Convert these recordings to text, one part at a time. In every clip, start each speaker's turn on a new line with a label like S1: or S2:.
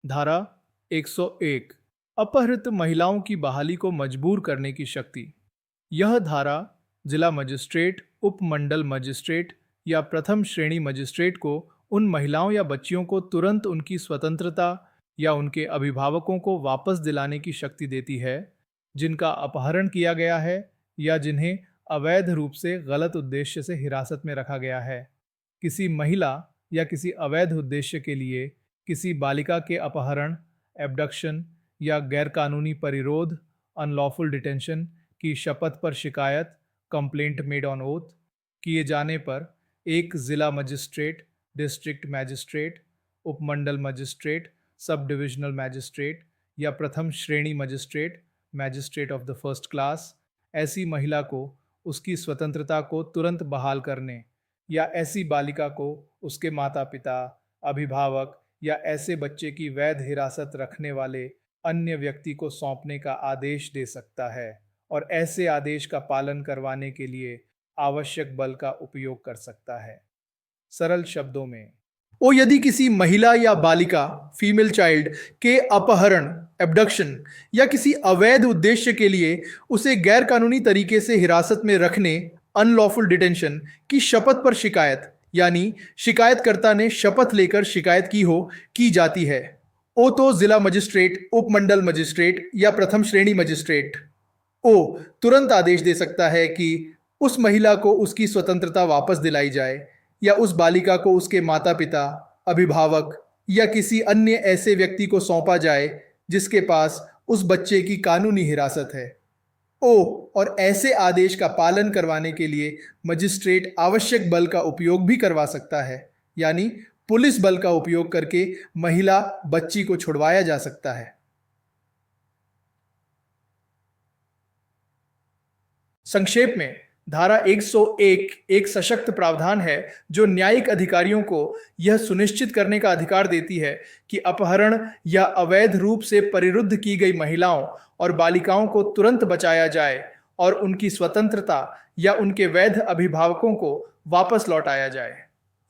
S1: धारा 101 अपहृत महिलाओं की बहाली को मजबूर करने की शक्ति। यह धारा जिला मजिस्ट्रेट, उपमंडल मजिस्ट्रेट या प्रथम श्रेणी मजिस्ट्रेट को उन महिलाओं या बच्चियों को तुरंत उनकी स्वतंत्रता या उनके अभिभावकों को वापस दिलाने की शक्ति देती है, जिनका अपहरण किया गया है या जिन्हें अवैध रूप से गलत उद्देश्य से हिरासत में रखा गया है। किसी महिला या किसी अवैध उद्देश्य के लिए किसी बालिका के अपहरण, एब्डक्शन या गैरकानूनी परिरोध, अनलॉफुल डिटेंशन की शपथ पर शिकायत, कंप्लेंट मेड ऑन ओथ किए जाने पर एक जिला मजिस्ट्रेट, डिस्ट्रिक्ट मैजिस्ट्रेट, उपमंडल मजिस्ट्रेट, सब डिविजनल मैजिस्ट्रेट या प्रथम श्रेणी magistrate, magistrate of the first class ऐसी महिला को उसकी स्वतंत्रता को तुरंत बहाल करने या ऐसी बालिका को उसके माता पिता, अभिभावक या ऐसे बच्चे की वैध हिरासत रखने वाले अन्य व्यक्ति को सौंपने का आदेश दे सकता है और ऐसे आदेश का पालन करवाने के लिए आवश्यक बल का उपयोग कर सकता है। सरल शब्दों में, यदि किसी महिला या बालिका, फीमेल चाइल्ड के अपहरण, एब्डक्शन या किसी अवैध उद्देश्य के लिए उसे गैरकानूनी तरीके से हिरासत में रखने, अनलॉफुल डिटेंशन की शपथ पर शिकायत यानी शिकायतकर्ता ने शपथ लेकर शिकायत की जाती है, तो जिला मजिस्ट्रेट, उपमंडल मजिस्ट्रेट या प्रथम श्रेणी मजिस्ट्रेट तुरंत आदेश दे सकता है कि उस महिला को उसकी स्वतंत्रता वापस दिलाई जाए या उस बालिका को उसके माता पिता, अभिभावक या किसी अन्य ऐसे व्यक्ति को सौंपा जाए जिसके पास उस बच्चे की कानूनी हिरासत है। और ऐसे आदेश का पालन करवाने के लिए मजिस्ट्रेट आवश्यक बल का उपयोग भी करवा सकता है, यानी पुलिस बल का उपयोग करके महिला, बच्ची को छुड़वाया जा सकता है। संक्षेप में, धारा 101 एक सशक्त प्रावधान है जो न्यायिक अधिकारियों को यह सुनिश्चित करने का अधिकार देती है कि अपहरण या अवैध रूप से परिरुद्ध की गई महिलाओं और बालिकाओं को तुरंत बचाया जाए और उनकी स्वतंत्रता या उनके वैध अभिभावकों को वापस लौटाया जाए।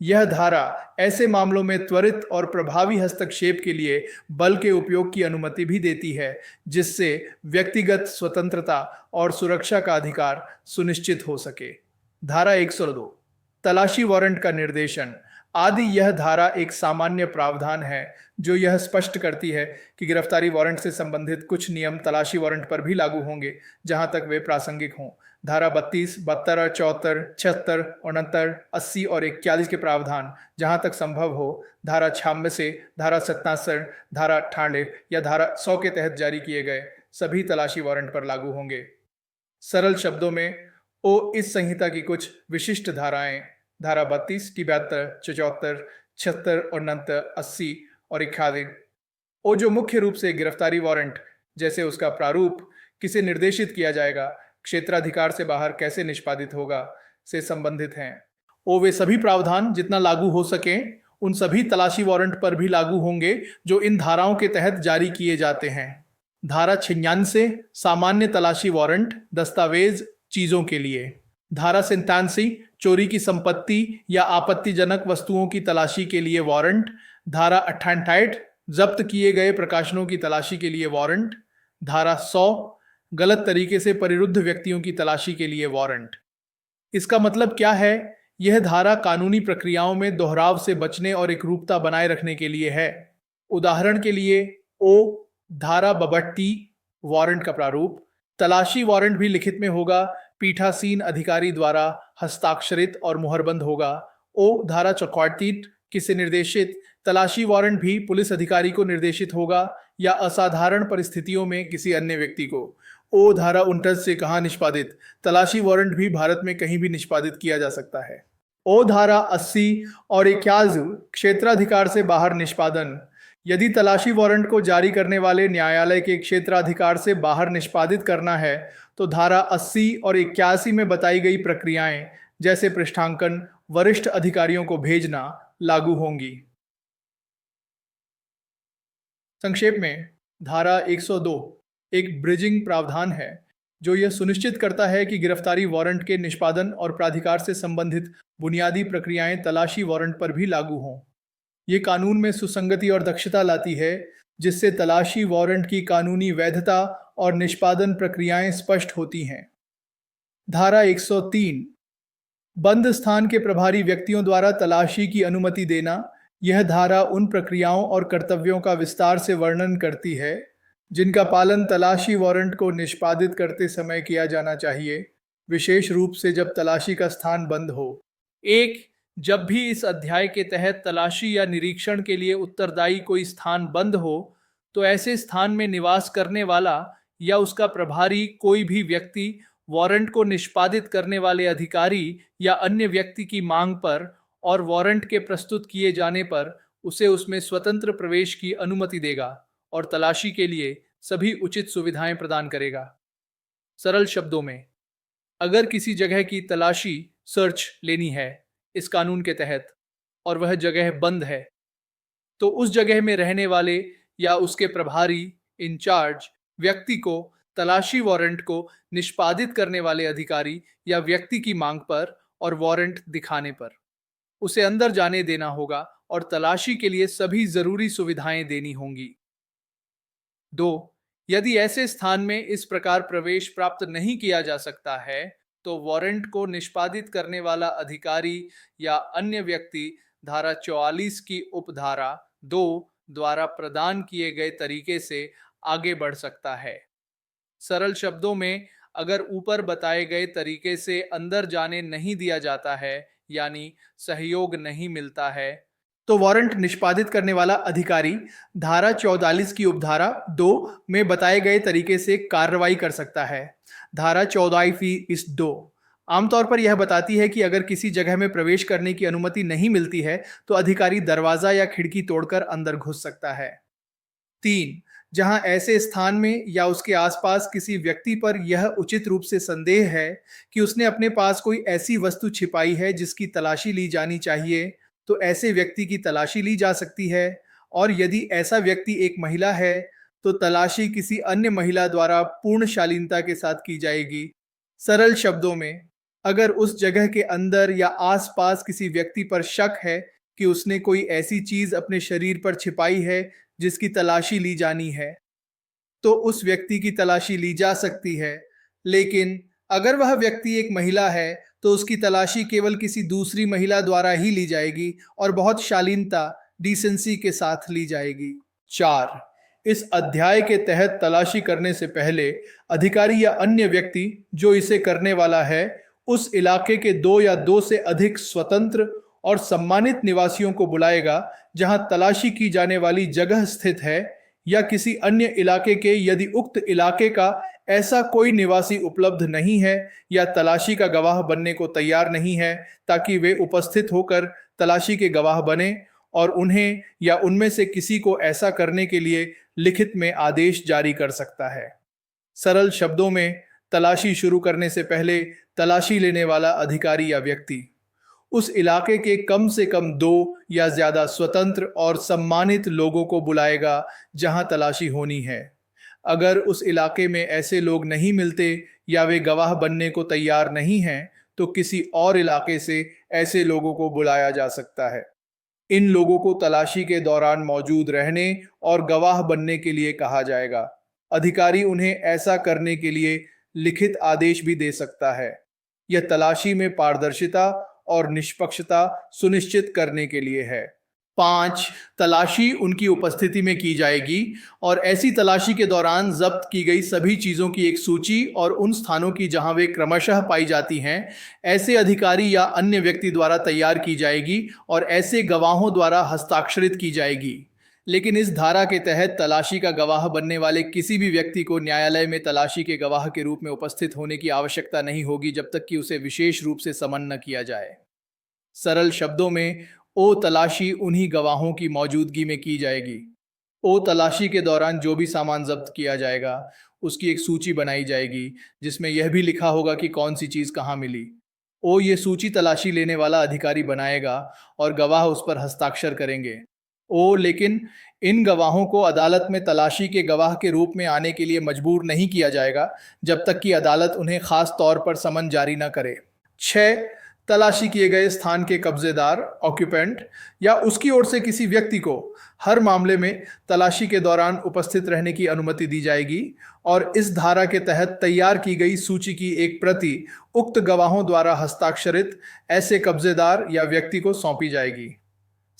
S1: यह धारा ऐसे मामलों में त्वरित और प्रभावी हस्तक्षेप के लिए बल के उपयोग की अनुमति भी देती है जिससे व्यक्तिगत स्वतंत्रता और सुरक्षा का अधिकार सुनिश्चित हो सके। धारा 102 तलाशी वारंट का निर्देशन आदि। यह धारा एक सामान्य प्रावधान है जो यह स्पष्ट करती है कि गिरफ्तारी वारंट से संबंधित कुछ नियम तलाशी वारंट पर भी लागू होंगे जहां तक वे प्रासंगिक हों। धारा 32, 72, 74, 76, 69, 80 और 41 के प्रावधान जहां तक संभव हो धारा 96 से धारा 77, धारा 98 या धारा 100 के तहत जारी किए गए सभी तलाशी वारंट पर लागू होंगे। सरल शब्दों में, इस संहिता की कुछ विशिष्ट धाराएं धारा 32, 73, 74, 76, 69, 80 और 81 जो मुख्य रूप से गिरफ्तारी वारंट जैसे उसका प्रारूप किसे निर्देशित किया जाएगा, क्षेत्राधिकार से बाहर कैसे निष्पादित होगा से संबंधित हैं। वे सभी प्रावधान जितना लागू हो सके उन सभी तलाशी वारंट पर भी लागू होंगे जो इन धाराओं के तहत जारी किए जाते हैं। धारा 96 सामान्य तलाशी वारंट दस्तावेज चीजों के लिए। धारा 87 चोरी की संपत्ति या आपत्तिजनक वस्तुओं की तलाशी के लिए वारंट। धारा 68 जब्त किए गए प्रकाशनों की तलाशी के लिए वारंट। धारा 100 गलत तरीके से परिरुद्ध व्यक्तियों की तलाशी के लिए वारंट। इसका मतलब क्या है? यह धारा कानूनी प्रक्रियाओं में दोहराव से बचने और एकरूपता बनाए रखने के लिए है। उदाहरण के लिए, धारा 62 वारंट का प्रारूप तलाशी वारंट भी लिखित में होगा, पीठासीन अधिकारी द्वारा हस्ताक्षरित और मुहरबंद होगा। धारा 34 किसी निर्देशित तलाशी वारंट भी पुलिस अधिकारी को निर्देशित होगा या असाधारण परिस्थितियों में किसी अन्य व्यक्ति को। धारा 29 से कहाँ निष्पादित तलाशी वारंट भी भारत में कहीं भी निष्पादित किया जा सकता है। धारा 80 और 81 क्षेत्राधिकार से बाहर निष्पादन। यदि तलाशी वारंट को जारी करने वाले न्यायालय के क्षेत्राधिकार से बाहर निष्पादित करना है तो धारा 80 और 81 में बताई गई प्रक्रियाएं जैसे पृष्ठांकन, वरिष्ठ अधिकारियों को भेजना लागू होंगी। संक्षेप में, धारा 102 एक ब्रिजिंग प्रावधान है जो यह सुनिश्चित करता है कि गिरफ्तारी वारंट के निष्पादन और प्राधिकार से संबंधित बुनियादी प्रक्रियाएं तलाशी वारंट पर भी लागू हों। ये कानून में सुसंगति और दक्षता लाती है जिससे तलाशी वारंट की कानूनी वैधता और निष्पादन प्रक्रियाएं स्पष्ट होती हैं। धारा 103 बंद स्थान के प्रभारी व्यक्तियों द्वारा तलाशी की अनुमति देना। यह धारा उन प्रक्रियाओं और कर्तव्यों का विस्तार से वर्णन करती है जिनका पालन तलाशी वारंट को निष्पादित करते समय किया जाना चाहिए, विशेष रूप से जब तलाशी का स्थान बंद हो। एक, जब भी इस अध्याय के तहत तलाशी या निरीक्षण के लिए उत्तरदायी कोई स्थान बंद हो, तो ऐसे स्थान में निवास करने वाला या उसका प्रभारी कोई भी व्यक्ति वारंट को निष्पादित करने वाले अधिकारी या अन्य व्यक्ति की मांग पर और वारंट के प्रस्तुत किए जाने पर उसे उसमें स्वतंत्र प्रवेश की अनुमति देगा और तलाशी के लिए सभी उचित सुविधाएं प्रदान करेगा। सरल शब्दों में, अगर किसी जगह की तलाशी सर्च लेनी है इस कानून के तहत और वह जगह बंद है, तो उस जगह में रहने वाले या उसके प्रभारी इंचार्ज व्यक्ति को तलाशी वारंट को निष्पादित करने वाले अधिकारी या व्यक्ति की मांग पर और वारंट दिखाने पर उसे अंदर जाने देना होगा और तलाशी के लिए सभी जरूरी सुविधाएं देनी होंगी। 2. यदि ऐसे स्थान में इस प्रकार प्रवेश प्राप्त नहीं किया जा सकता है, तो वारंट को निष्पादित करने वाला अधिकारी या अन्य व्यक्ति धारा 44 की उपधारा 2 द्वारा प्रदान किए गए तरीके से आगे बढ़ सकता है। सरल शब्दों में, अगर ऊपर बताए गए तरीके से अंदर जाने नहीं दिया जाता है यानी सहयोग नहीं मिलता है, तो वारंट निष्पादित करने वाला अधिकारी धारा 44 की उपधारा 2 में बताए गए तरीके से कार्रवाई कर सकता है। धारा 14(2) आमतौर पर यह बताती है कि अगर किसी जगह में प्रवेश करने की अनुमति नहीं मिलती है तो अधिकारी दरवाजा या खिड़की तोड़कर अंदर घुस सकता है। 3. जहां ऐसे स्थान में या उसके आसपास किसी व्यक्ति पर यह उचित रूप से संदेह है कि उसने अपने पास कोई ऐसी वस्तु छिपाई है जिसकी तलाशी ली जानी चाहिए, तो ऐसे व्यक्ति की तलाशी ली जा सकती है, और यदि ऐसा व्यक्ति एक महिला है तो तलाशी किसी अन्य महिला द्वारा पूर्ण शालीनता के साथ की जाएगी। सरल शब्दों में, अगर उस जगह के अंदर या आसपास किसी व्यक्ति पर शक है कि उसने कोई ऐसी चीज अपने शरीर पर छिपाई है जिसकी तलाशी ली जानी है, तो उस व्यक्ति की तलाशी ली जा सकती है। लेकिन अगर वह व्यक्ति एक महिला है तो उसकी तलाशी केवल किसी दूसरी महिला द्वारा ही ली जाएगी और बहुत शालीनता डिसेंसी के साथ ली जाएगी। 4. इस अध्याय के तहत तलाशी करने से पहले अधिकारी या अन्य व्यक्ति जो इसे करने वाला है उस इलाके के 2 या 2 से अधिक स्वतंत्र और सम्मानित निवासियों को बुलाएगा जहां तलाशी की जाने वाली जगह स्थित है, या किसी अन्य इलाके के यदि उक्त इलाके का ऐसा कोई निवासी उपलब्ध नहीं है या तलाशी का गवाह बनने को तैयार नहीं है, ताकि वे उपस्थित होकर तलाशी के गवाह बने और उन्हें या उनमें से किसी को ऐसा करने के लिए लिखित में आदेश जारी कर सकता है। सरल शब्दों में, तलाशी शुरू करने से पहले तलाशी लेने वाला अधिकारी या व्यक्ति उस इलाके के कम से कम 2 या ज्यादा स्वतंत्र और सम्मानित लोगों को बुलाएगा जहां तलाशी होनी है। अगर उस इलाके में ऐसे लोग नहीं मिलते या वे गवाह बनने को तैयार नहीं हैं, तो किसी और इलाके से ऐसे लोगों को बुलाया जा सकता है। इन लोगों को तलाशी के दौरान मौजूद रहने और गवाह बनने के लिए कहा जाएगा। अधिकारी उन्हें ऐसा करने के लिए लिखित आदेश भी दे सकता है। यह तलाशी में पारदर्शिता और निष्पक्षता सुनिश्चित करने के लिए है। 5. तलाशी उनकी उपस्थिति में की जाएगी और ऐसी तलाशी के दौरान जब्त की गई सभी चीजों की एक सूची और उन स्थानों की जहां वे क्रमशः पाई जाती हैं ऐसे अधिकारी या अन्य व्यक्ति द्वारा तैयार की जाएगी और ऐसे गवाहों द्वारा हस्ताक्षरित की जाएगी। लेकिन इस धारा के तहत तलाशी का गवाह बनने वाले किसी भी व्यक्ति को न्यायालय में तलाशी के गवाह के रूप में उपस्थित होने की आवश्यकता नहीं होगी जब तक कि उसे विशेष रूप से समन न किया जाए। सरल शब्दों में, ओ तलाशी उन्हीं गवाहों की मौजूदगी में की जाएगी। ओ तलाशी के दौरान जो भी सामान जब्त किया जाएगा उसकी एक सूची बनाई जाएगी जिसमें यह भी लिखा होगा कि कौन सी चीज कहाँ मिली। ओ ये सूची तलाशी लेने वाला अधिकारी बनाएगा और गवाह उस पर हस्ताक्षर करेंगे। लेकिन इन गवाहों को अदालत में तलाशी के गवाह के रूप में आने के लिए मजबूर नहीं किया जाएगा जब तक कि अदालत उन्हें खास तौर पर समन जारी न करे। 6. तलाशी किए गए स्थान के कब्जेदार ऑक्यूपेंट या उसकी ओर से किसी व्यक्ति को हर मामले में तलाशी के दौरान उपस्थित रहने की अनुमति दी जाएगी और इस धारा के तहत तैयार की गई सूची की एक प्रति उक्त गवाहों द्वारा हस्ताक्षरित ऐसे कब्जेदार या व्यक्ति को सौंपी जाएगी।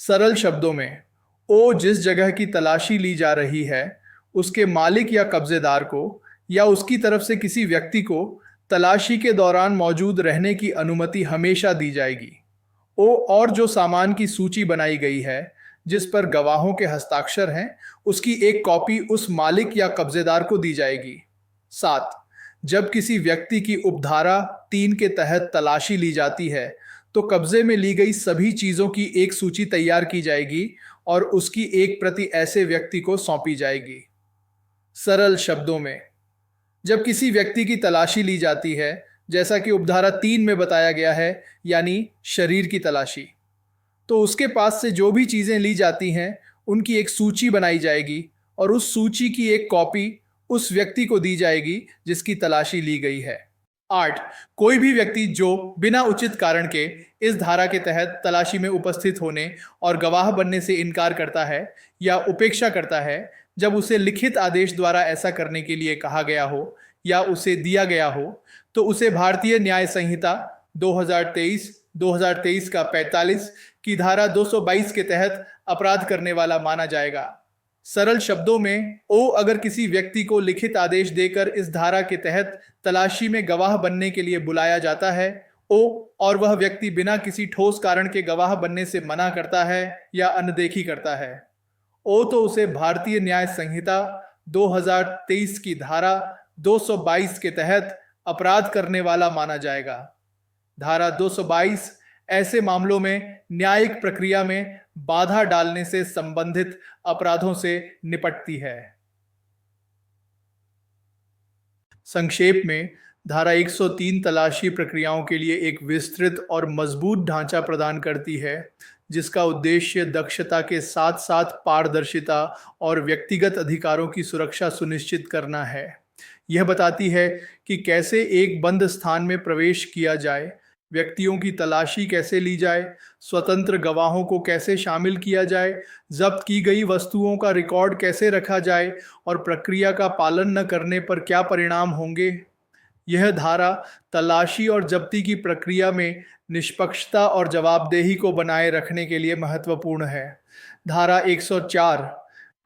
S1: सरल शब्दों में, ओ जिस जगह की तलाशी ली जा रही है उसके मालिक या कब्जेदार को या उसकी तरफ से किसी व्यक्ति को तलाशी के दौरान मौजूद रहने की अनुमति हमेशा दी जाएगी। ओ और जो सामान की सूची बनाई गई है जिस पर गवाहों के हस्ताक्षर हैं उसकी एक कॉपी उस मालिक या कब्जेदार को दी जाएगी। 7. जब किसी व्यक्ति की उपधारा 3 के तहत तलाशी ली जाती है तो कब्जे में ली गई सभी चीज़ों की एक सूची तैयार की जाएगी और उसकी एक प्रति ऐसे व्यक्ति को सौंपी जाएगी। सरल शब्दों में, जब किसी व्यक्ति की तलाशी ली जाती है जैसा कि उपधारा 3 में बताया गया है यानी शरीर की तलाशी, तो उसके पास से जो भी चीज़ें ली जाती हैं उनकी एक सूची बनाई जाएगी और उस सूची की एक कॉपी उस व्यक्ति को दी जाएगी जिसकी तलाशी ली गई है। 8. कोई भी व्यक्ति जो बिना उचित कारण के इस धारा के तहत तलाशी में उपस्थित होने और गवाह बनने से इनकार करता है या उपेक्षा करता है जब उसे लिखित आदेश द्वारा ऐसा करने के लिए कहा गया हो या उसे दिया गया हो, तो उसे भारतीय न्याय संहिता 2023 का 45 की धारा 222 के तहत अपराध करने वाला माना जाएगा। सरल शब्दों में, ओ अगर किसी व्यक्ति को लिखित आदेश देकर इस धारा के तहत तलाशी में गवाह बनने के लिए बुलाया जाता है, ओ और वह व्यक्ति बिना किसी ठोस कारण के गवाह बनने से मना करता है या अनदेखी करता है, ओ तो उसे भारतीय न्याय संहिता 2023 की धारा 222 के तहत अपराध करने वाला माना जाएगा। धारा 222 ऐसे मामलों में न्यायिक प्रक्रिया में बाधा डालने से संबंधित अपराधों से निपटती है। संक्षेप में, धारा 103 तलाशी प्रक्रियाओं के लिए एक विस्तृत और मजबूत ढांचा प्रदान करती है जिसका उद्देश्य दक्षता के साथ साथ पारदर्शिता और व्यक्तिगत अधिकारों की सुरक्षा सुनिश्चित करना है। यह बताती है कि कैसे एक बंद स्थान में प्रवेश किया जाए, व्यक्तियों की तलाशी कैसे ली जाए, स्वतंत्र गवाहों को कैसे शामिल किया जाए, जब्त की गई वस्तुओं का रिकॉर्ड कैसे रखा जाए और प्रक्रिया का पालन न करने पर क्या परिणाम होंगे। यह धारा तलाशी और जब्ती की प्रक्रिया में निष्पक्षता और जवाबदेही को बनाए रखने के लिए महत्वपूर्ण है। धारा 104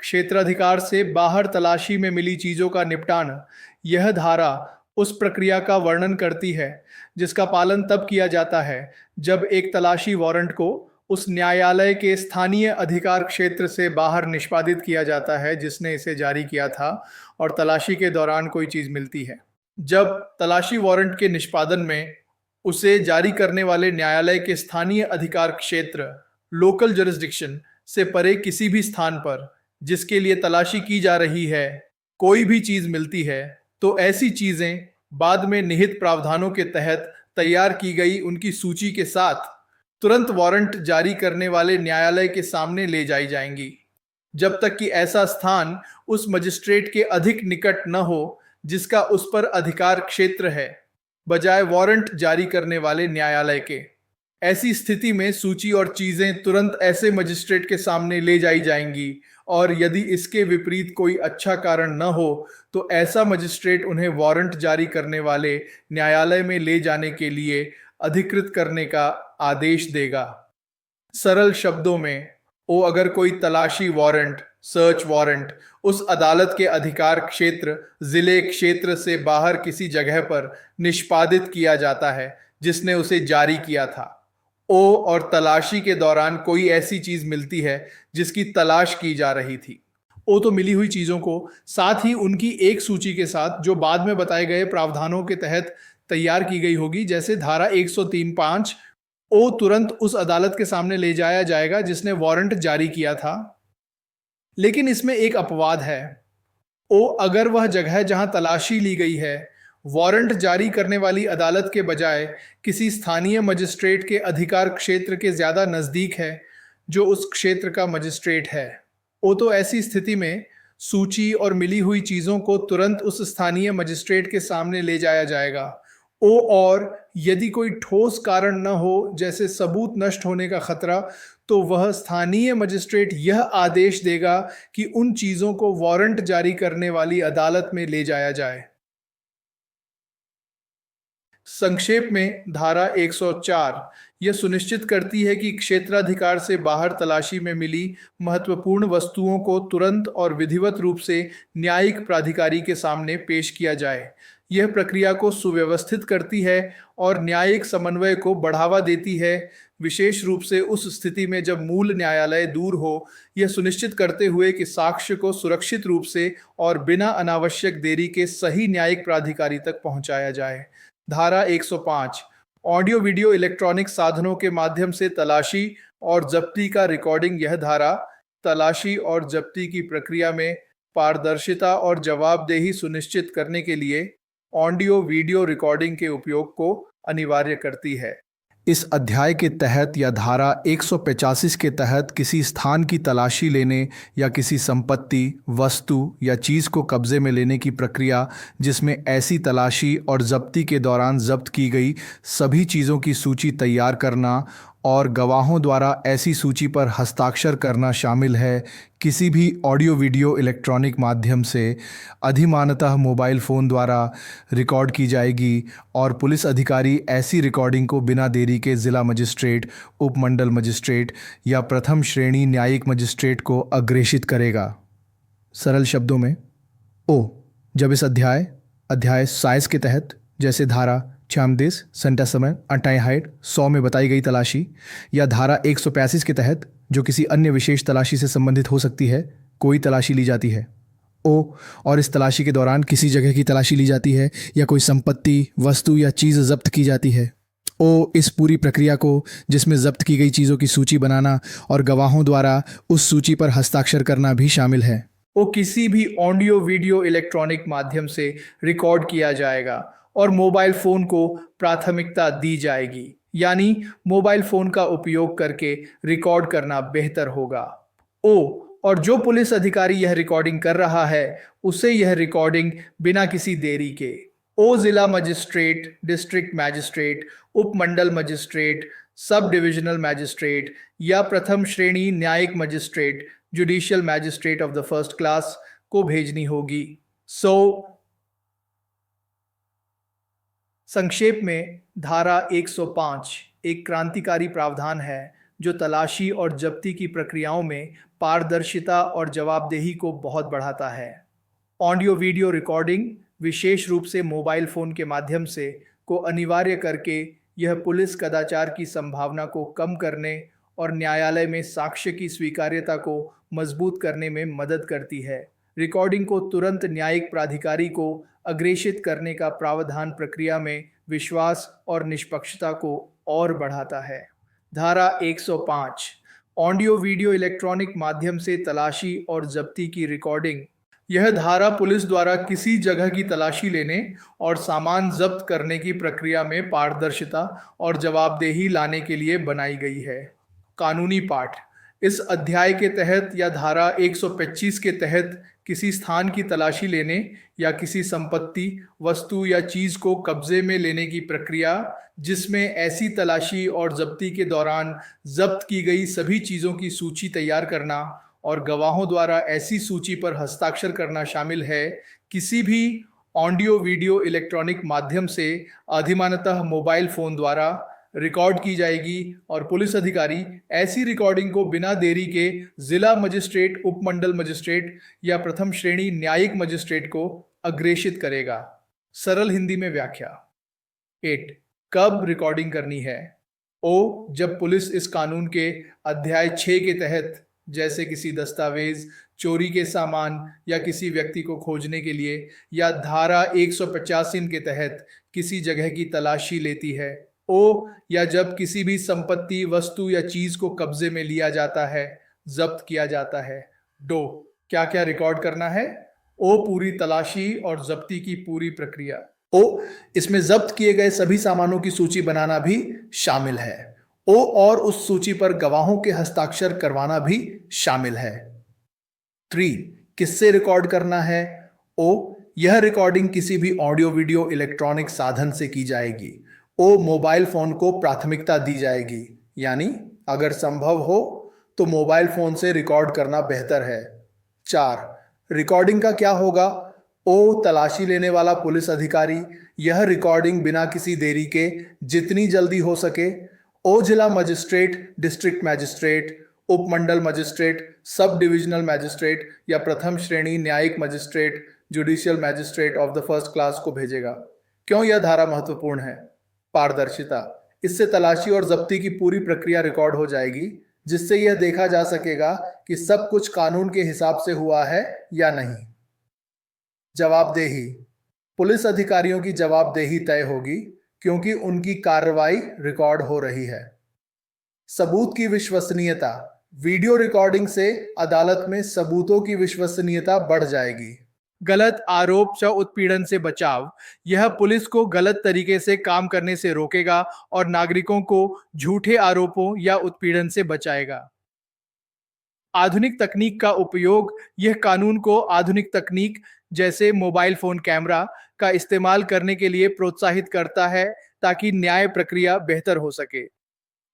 S1: क्षेत्राधिकार से बाहर तलाशी में मिली चीज़ों का निपटान। यह धारा उस प्रक्रिया का वर्णन करती है जिसका पालन तब किया जाता है जब एक तलाशी वारंट को उस न्यायालय के स्थानीय अधिकार क्षेत्र से बाहर निष्पादित किया जाता है जिसने इसे जारी किया था और तलाशी के दौरान कोई चीज़ मिलती है। जब तलाशी वारंट के निष्पादन में उसे जारी करने वाले न्यायालय के स्थानीय अधिकार क्षेत्र लोकल जुरिस्डिक्शन से परे किसी भी स्थान पर जिसके लिए तलाशी की जा रही है कोई भी चीज़ मिलती है, तो ऐसी चीज़ें बाद में निहित प्रावधानों के तहत तैयार की गई उनकी सूची के साथ तुरंत वारंट जारी करने वाले न्यायालय के सामने ले जाई जाएंगी, जब तक कि ऐसा स्थान उस मजिस्ट्रेट के अधिक निकट न हो जिसका उस पर अधिकार क्षेत्र है, बजाय वारंट जारी करने वाले न्यायालय के। ऐसी स्थिति में सूची और चीज़ें तुरंत ऐसे मजिस्ट्रेट के सामने ले जाई जाएंगी और यदि इसके विपरीत कोई अच्छा कारण न हो तो ऐसा मजिस्ट्रेट उन्हें वारंट जारी करने वाले न्यायालय में ले जाने के लिए अधिकृत करने का आदेश देगा। सरल शब्दों में, ओ अगर कोई तलाशी वारंट, सर्च वारंट उस अदालत के अधिकार क्षेत्र, जिले क्षेत्र से बाहर किसी जगह पर निष्पादित किया जाता है जिसने उसे जारी किया था, ओ और तलाशी के दौरान कोई ऐसी चीज़ मिलती है जिसकी तलाश की जा रही थी, ओ तो मिली हुई चीज़ों को साथ ही उनकी एक सूची के साथ जो बाद में बताए गए प्रावधानों के तहत तैयार की गई होगी, जैसे धारा 103(5), ओ तुरंत उस अदालत के सामने ले जाया जाएगा जिसने वारंट जारी किया था। लेकिन इसमें एक अपवाद है, ओ अगर वह जगह जहां तलाशी ली गई है वारंट जारी करने वाली अदालत के बजाय किसी स्थानीय मजिस्ट्रेट के अधिकार क्षेत्र के ज़्यादा नज़दीक है जो उस क्षेत्र का मजिस्ट्रेट है, ओ तो ऐसी स्थिति में सूची और मिली हुई चीज़ों को तुरंत उस स्थानीय मजिस्ट्रेट के सामने ले जाया जाएगा। ओ और यदि कोई ठोस कारण न हो, जैसे सबूत नष्ट होने का खतरा, तो वह स्थानीय मजिस्ट्रेट यह आदेश देगा कि उन चीजों को वारंट जारी करने वाली अदालत में ले जाया जाए। संक्षेप में धारा 104 यह सुनिश्चित करती है कि क्षेत्राधिकार से बाहर तलाशी में मिली महत्वपूर्ण वस्तुओं को तुरंत और विधिवत रूप से न्यायिक प्राधिकारी के सामने पेश किया जाए। यह प्रक्रिया को सुव्यवस्थित करती है और न्यायिक समन्वय को बढ़ावा देती है, विशेष रूप से उस स्थिति में जब मूल न्यायालय दूर हो, यह सुनिश्चित करते हुए कि साक्ष्य को सुरक्षित रूप से और बिना अनावश्यक देरी के सही न्यायिक प्राधिकारी तक पहुंचाया जाए। धारा 105 ऑडियो वीडियो इलेक्ट्रॉनिक साधनों के माध्यम से तलाशी और जब्ती का रिकॉर्डिंग। यह धारा तलाशी और जब्ती की प्रक्रिया में पारदर्शिता और जवाबदेही सुनिश्चित करने के लिए ऑडियो वीडियो रिकॉर्डिंग के उपयोग को अनिवार्य करती है। इस अध्याय के तहत या धारा 185 के तहत किसी स्थान की तलाशी लेने या किसी संपत्ति, वस्तु या चीज़ को कब्जे में लेने की प्रक्रिया, जिसमें ऐसी तलाशी और जब्ती के दौरान जब्त की गई सभी चीज़ों की सूची तैयार करना और गवाहों द्वारा ऐसी सूची पर हस्ताक्षर करना शामिल है, किसी भी ऑडियो वीडियो इलेक्ट्रॉनिक माध्यम से अधिमानतः मोबाइल फ़ोन द्वारा रिकॉर्ड की जाएगी और पुलिस अधिकारी ऐसी रिकॉर्डिंग को बिना देरी के ज़िला मजिस्ट्रेट, उपमंडल मजिस्ट्रेट या प्रथम श्रेणी न्यायिक मजिस्ट्रेट को अग्रेषित करेगा। सरल शब्दों में, जब इस अध्याय साइज के तहत, जैसे धारा 36 संटा समय 100 में बताई गई तलाशी, या धारा 185 के तहत जो किसी अन्य विशेष तलाशी से संबंधित हो सकती है, कोई तलाशी ली जाती है। और इस तलाशी के दौरान किसी जगह की तलाशी ली जाती है या कोई संपत्ति, वस्तु या चीज़ जब्त की जाती है। इस पूरी प्रक्रिया को, जिसमें जब्त की गई चीज़ों की सूची बनाना और गवाहों द्वारा उस सूची पर हस्ताक्षर करना भी शामिल है। किसी भी ऑडियो वीडियो इलेक्ट्रॉनिक माध्यम से रिकॉर्ड किया जाएगा और मोबाइल फ़ोन को प्राथमिकता दी जाएगी, यानी मोबाइल फ़ोन का उपयोग करके रिकॉर्ड करना बेहतर होगा। और जो पुलिस अधिकारी यह रिकॉर्डिंग कर रहा है, उसे यह रिकॉर्डिंग बिना किसी देरी के जिला मजिस्ट्रेट, डिस्ट्रिक्ट मैजिस्ट्रेट, उपमंडल मजिस्ट्रेट, सब डिविजनल मैजिस्ट्रेट या प्रथम श्रेणी न्यायिक magistrate, judicial magistrate of the first class को भेजनी होगी। संक्षेप में धारा 105 एक क्रांतिकारी प्रावधान है जो तलाशी और जब्ती की प्रक्रियाओं में पारदर्शिता और जवाबदेही को बहुत बढ़ाता है। ऑडियो वीडियो रिकॉर्डिंग, विशेष रूप से मोबाइल फ़ोन के माध्यम से, को अनिवार्य करके यह पुलिस कदाचार की संभावना को कम करने और न्यायालय में साक्ष्य की स्वीकार्यता को मजबूत करने में मदद करती है। रिकॉर्डिंग को तुरंत न्यायिक प्राधिकारी को अग्रेषित करने का प्रावधान प्रक्रिया में विश्वास और निष्पक्षता को और बढ़ाता है। धारा 105 ऑडियो वीडियो इलेक्ट्रॉनिक माध्यम से तलाशी और जब्ती की रिकॉर्डिंग। यह धारा पुलिस द्वारा किसी जगह की तलाशी लेने और सामान जब्त करने की प्रक्रिया में पारदर्शिता और जवाबदेही लाने के लिए बनाई गई है। कानूनी पाठ। इस अध्याय के तहत या धारा 125 के तहत किसी स्थान की तलाशी लेने या किसी संपत्ति, वस्तु या चीज़ को कब्जे में लेने की प्रक्रिया, जिसमें ऐसी तलाशी और जब्ती के दौरान जब्त की गई सभी चीज़ों की सूची तैयार करना और गवाहों द्वारा ऐसी सूची पर हस्ताक्षर करना शामिल है, किसी भी ऑडियो वीडियो इलेक्ट्रॉनिक माध्यम से अधिमानतः मोबाइल फ़ोन द्वारा रिकॉर्ड की जाएगी और पुलिस अधिकारी ऐसी रिकॉर्डिंग को बिना देरी के जिला मजिस्ट्रेट, उपमंडल मजिस्ट्रेट या प्रथम श्रेणी न्यायिक मजिस्ट्रेट को अग्रेषित करेगा। सरल हिंदी में व्याख्या। 8 कब रिकॉर्डिंग करनी है? जब पुलिस इस कानून के अध्याय 6 के तहत, जैसे किसी दस्तावेज, चोरी के सामान या किसी व्यक्ति को खोजने के लिए, या धारा 185 के तहत किसी जगह की तलाशी लेती है, या जब किसी भी संपत्ति, वस्तु या चीज को कब्जे में लिया जाता है, जब्त किया जाता है। क्या क्या रिकॉर्ड करना है? पूरी तलाशी और जब्ती की पूरी प्रक्रिया। इसमें जब्त किए गए सभी सामानों की सूची बनाना भी शामिल है। और उस सूची पर गवाहों के हस्ताक्षर करवाना भी शामिल है। 3 किससे रिकॉर्ड करना है? यह रिकॉर्डिंग किसी भी ऑडियो वीडियो इलेक्ट्रॉनिक साधन से की जाएगी। मोबाइल फोन को प्राथमिकता दी जाएगी, यानी अगर संभव हो तो मोबाइल फोन से रिकॉर्ड करना बेहतर है। 4. रिकॉर्डिंग का क्या होगा? तलाशी लेने वाला पुलिस अधिकारी यह रिकॉर्डिंग बिना किसी देरी के जितनी जल्दी हो सके जिला मजिस्ट्रेट, डिस्ट्रिक्ट मजिस्ट्रेट, उपमंडल मजिस्ट्रेट, सब डिविजनल मजिस्ट्रेट या प्रथम श्रेणी न्यायिक magistrate, judicial magistrate of the first class को भेजेगा। क्यों यह धारा महत्वपूर्ण है? पारदर्शिता। इससे तलाशी और जब्ती की पूरी प्रक्रिया रिकॉर्ड हो जाएगी, जिससे यह देखा जा सकेगा कि सब कुछ कानून के हिसाब से हुआ है या नहीं। जवाबदेही। पुलिस अधिकारियों की जवाबदेही तय होगी क्योंकि उनकी कार्रवाई रिकॉर्ड हो रही है। सबूत की विश्वसनीयता। वीडियो रिकॉर्डिंग से अदालत में सबूतों की विश्वसनीयता बढ़ जाएगी। गलत आरोप या उत्पीड़न से बचाव। यह पुलिस को गलत तरीके से काम करने से रोकेगा और नागरिकों को झूठे आरोपों या उत्पीड़न से बचाएगा। आधुनिक तकनीक का उपयोग। यह कानून को आधुनिक तकनीक जैसे मोबाइल फोन कैमरा का इस्तेमाल करने के लिए प्रोत्साहित करता है ताकि न्याय प्रक्रिया बेहतर हो सके।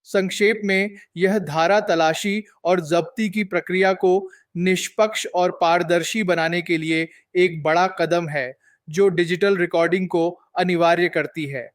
S1: संक्षेप में, यह धारा तलाशी और जब्ती की प्रक्रिया को निष्पक्ष और पारदर्शी बनाने के लिए एक बड़ा कदम है जो डिजिटल रिकॉर्डिंग को अनिवार्य करती है।